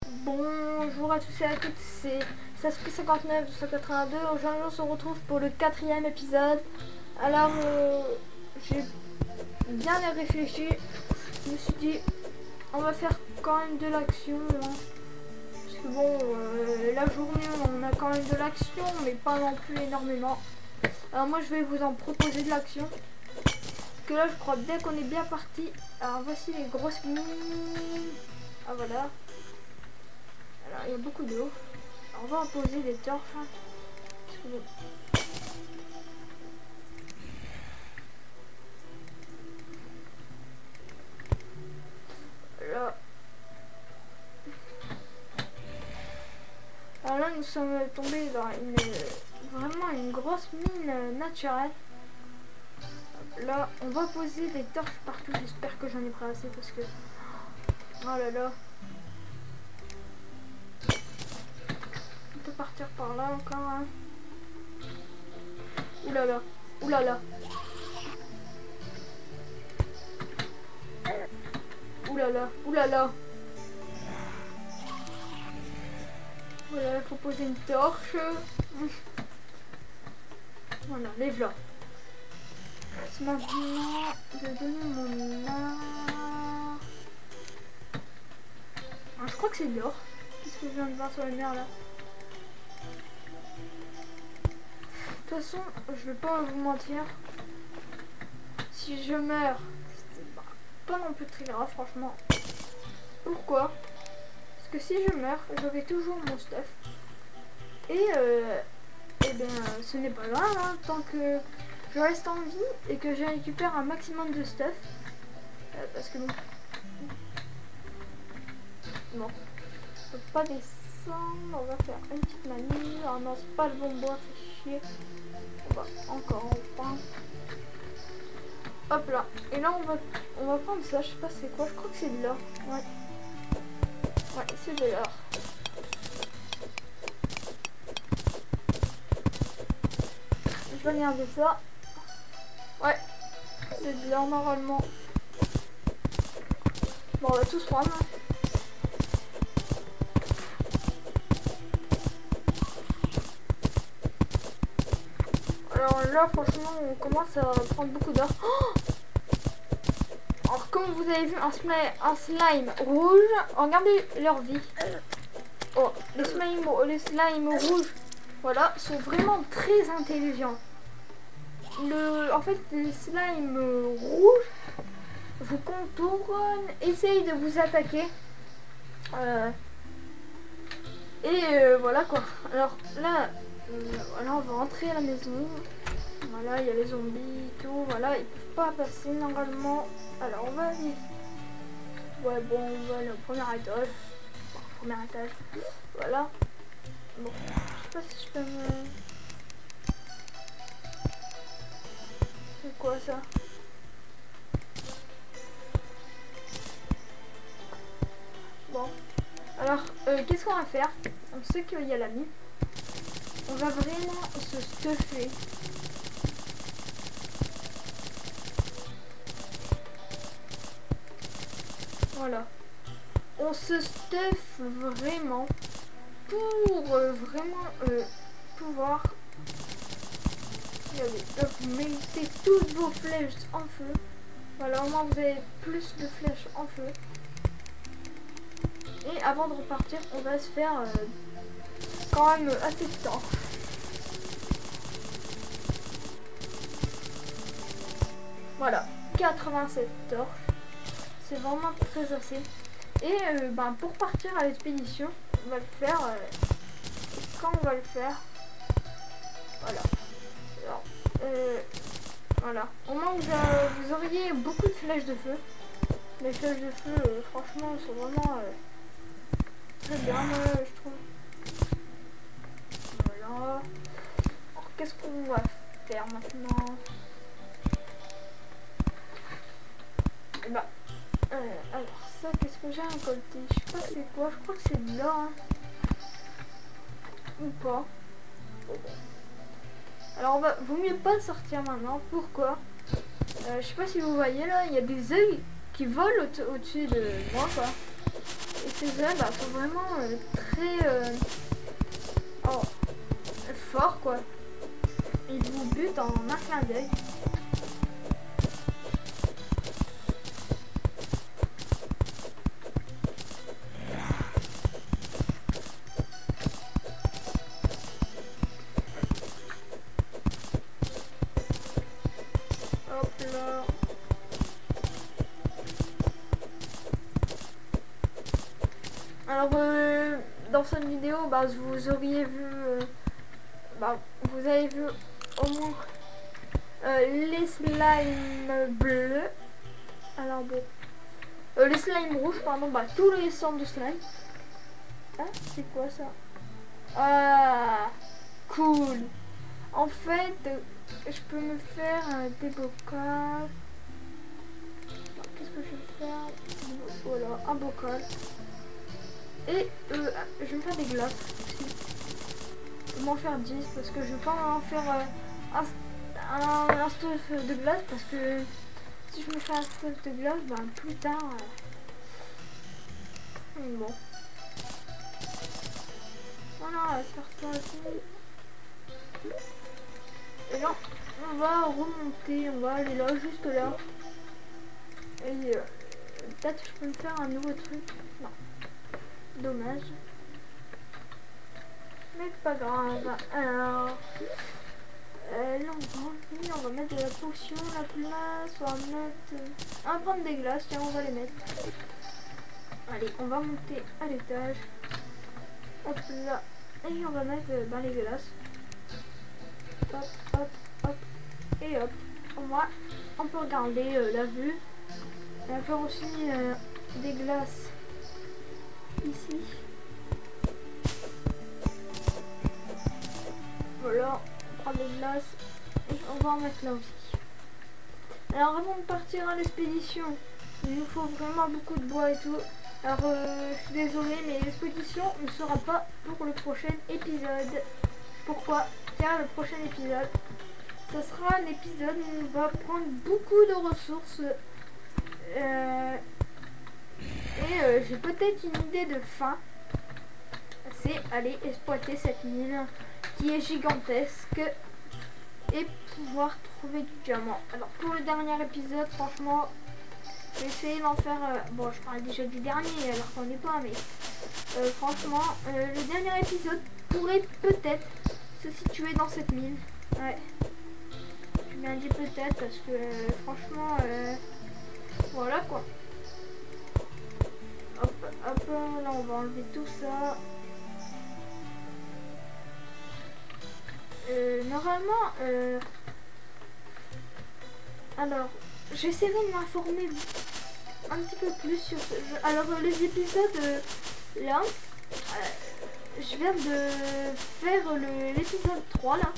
Bonjour à tous et à toutes, c'est Sasuke59 de 182. Aujourd'hui on se retrouve pour le 4e épisode. Alors j'ai bien réfléchi, je me suis dit on va faire quand même de l'action hein. Parce que bon la journée on a quand même de l'action mais pas non plus énormément. Alors moi je vais vous en proposer de l'action. Parce que là je crois bien qu'on est bien parti. Alors voici les grosses mines. Ah voilà. Alors il y a beaucoup d'eau. On va en poser des torches. Hein. Là. Alors là nous sommes tombés dans vraiment une grosse mine naturelle. Là on va poser des torches partout. J'espère que j'en ai pris assez parce que... Oh là là. On peut partir par là encore. Hein. Ouh là là. Ouh là là. Ouh là là. Ouh là là. Voilà, il faut poser une torche. Voilà, lève-la. C'est maintenant de donner mon art. Ah, je crois que c'est de l'or. Qu'est-ce que je viens de voir sur la mer là? De toute façon, je vais pas vous mentir. Si je meurs, c'est pas non plus très grave, franchement. Pourquoi? Parce que si je meurs, j'aurai toujours mon stuff. Et bien, ce n'est pas grave, hein, tant que je reste en vie et que je récupère un maximum de stuff. Parce que bon, on peut pas descendre. On va faire une petite manie. Oh non, c'est pas le bon bois, fait chier. On va encore en prendre. Hop là. Et là, on va prendre ça. Je sais pas c'est quoi. Je crois que c'est de l'or. Ouais. Ouais, c'est de l'or. Je vais regarder ça. Ouais. C'est de l'or normalement. Bon, on va tous prendre. Alors là, franchement, on commence à prendre beaucoup d'or. Oh, alors, comme vous avez vu, un slime rouge, regardez leur vie. Oh, les slimes rouges, voilà, sont vraiment très intelligents. En fait, les slimes rouges vous contournent, essayent de vous attaquer. Voilà quoi. Alors là, voilà, on va rentrer à la maison. Voilà, il y a les zombies et tout. Voilà, ils peuvent pas passer normalement. Alors on va aller. Ouais, bon, on va aller au premier étage. Bon, premier étage. Voilà. Bon, je sais pas si je peux me... C'est quoi ça? Bon. Alors, qu'est-ce qu'on va faire? On sait qu'il y a la mine. On va vraiment se stuffer. Voilà. On se stuff vraiment pour vraiment pouvoir... Regardez, là vous mettez toutes vos flèches en feu. Voilà, au moins vous avez plus de flèches en feu. Et avant de repartir, on va se faire quand même assez de temps. Voilà, 87 torches. C'est vraiment très assez. Et pour partir à l'expédition, on va le faire. Quand on va le faire, voilà. Alors, voilà. Au moins vous auriez beaucoup de flèches de feu. Les flèches de feu, franchement, sont vraiment très bien, je trouve. Voilà. Alors, qu'est-ce qu'on va faire maintenant? Et bah, alors ça, qu'est-ce que j'ai récolté? Je sais pas c'est quoi, je crois que c'est de l'or. Hein. Ou pas. Bon. Alors, vaut mieux pas sortir maintenant. Pourquoi? Je sais pas si vous voyez là, il y a des œils qui volent au-dessus de moi, quoi. Et ces œufs sont vraiment très forts quoi. Ils vous butent en un clin d'œil. Hop là. Alors dans cette vidéo, vous auriez vu, vous avez vu au moins les slimes bleus. Alors bon, les slimes rouges, pardon, tous les sortes de slime. Ah, c'est quoi ça? Ah, cool. En fait, je peux me faire des bocals. Qu'est-ce que je vais faire? Voilà, un bocal. Et je vais me faire des glaces aussi. Je vais m'en faire 10 parce que je vais pas en faire un stuff de glace parce que si je me fais un stuff de glace, plus tard. Bon. Voilà, on va faire ça aussi. Et là, on va remonter, on va aller là, juste là. Et peut-être je peux me faire un nouveau truc. Non. Dommage. Mais pas grave. Alors, là on va enlever, on va mettre de la potion, la glace, on va mettre... On va prendre des glaces, tiens on va les mettre. Allez, on va monter à l'étage. Hop là. Et on va mettre les glaces. Hop, hop, hop. Et hop. On peut regarder la vue. On va faire aussi des glaces ici. Voilà, on prend des glaces et on va en mettre là aussi. Alors avant de partir à l'expédition, il nous faut vraiment beaucoup de bois et tout. Alors je suis désolée mais l'expédition ne sera pas pour le prochain épisode. Pourquoi? Car le prochain épisode, ce sera un épisode où on va prendre beaucoup de ressources. J'ai peut-être une idée de fin. C'est aller exploiter cette mine qui est gigantesque et pouvoir trouver du diamant. Alors pour le dernier épisode, franchement, j'ai essayé d'en faire... bon, je parle déjà du dernier alors qu'on n'est pas, mais franchement, le dernier épisode pourrait peut-être se situer dans cette mine. Ouais. Je bien dit peut-être parce que franchement, voilà quoi. Hop, hop, là on va enlever tout ça. Normalement, alors, j'essaierai de m'informer un petit peu plus sur ce jeu. Alors, les épisodes, là, je viens de faire l'épisode 3, là.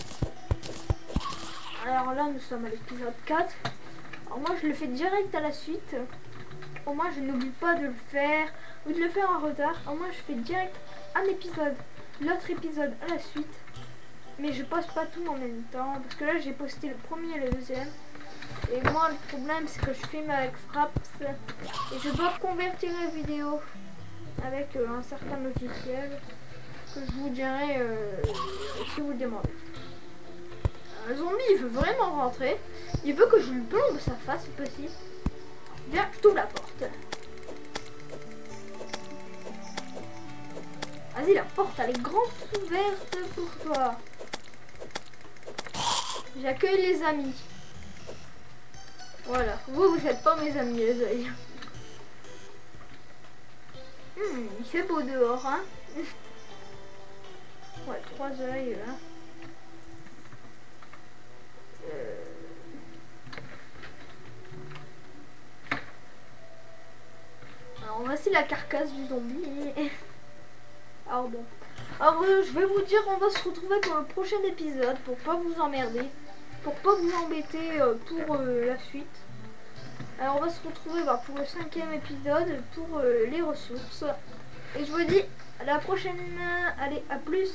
Alors là, nous sommes à l'épisode 4. Alors moi, je le fais direct à la suite. Au moins, je n'oublie pas de le faire ou de le faire en retard. Au moins, je fais direct un épisode, l'autre épisode à la suite. Mais je poste pas tout en même temps parce que là j'ai posté le premier et le deuxième. Et moi le problème c'est que je filme avec Fraps et je dois convertir les vidéos avec un certain logiciel que je vous dirai si vous le demandez. Un zombie il veut vraiment rentrer. Il veut que je lui plombe sa face si possible. Viens, je t'ouvre la porte. Vas-y, la porte elle est grande ouverte pour toi. J'accueille les amis. Voilà. Vous n'êtes pas mes amis, les oeils. Il fait beau dehors, hein. Ouais, 3 œils, là. Alors, voici la carcasse du zombie. Alors bon. Alors je vais vous dire, on va se retrouver pour le prochain épisode pour pas vous emmerder, pour pas vous embêter pour la suite. Alors on va se retrouver pour le 5e épisode pour les ressources. Et je vous dis à la prochaine. Allez, à plus.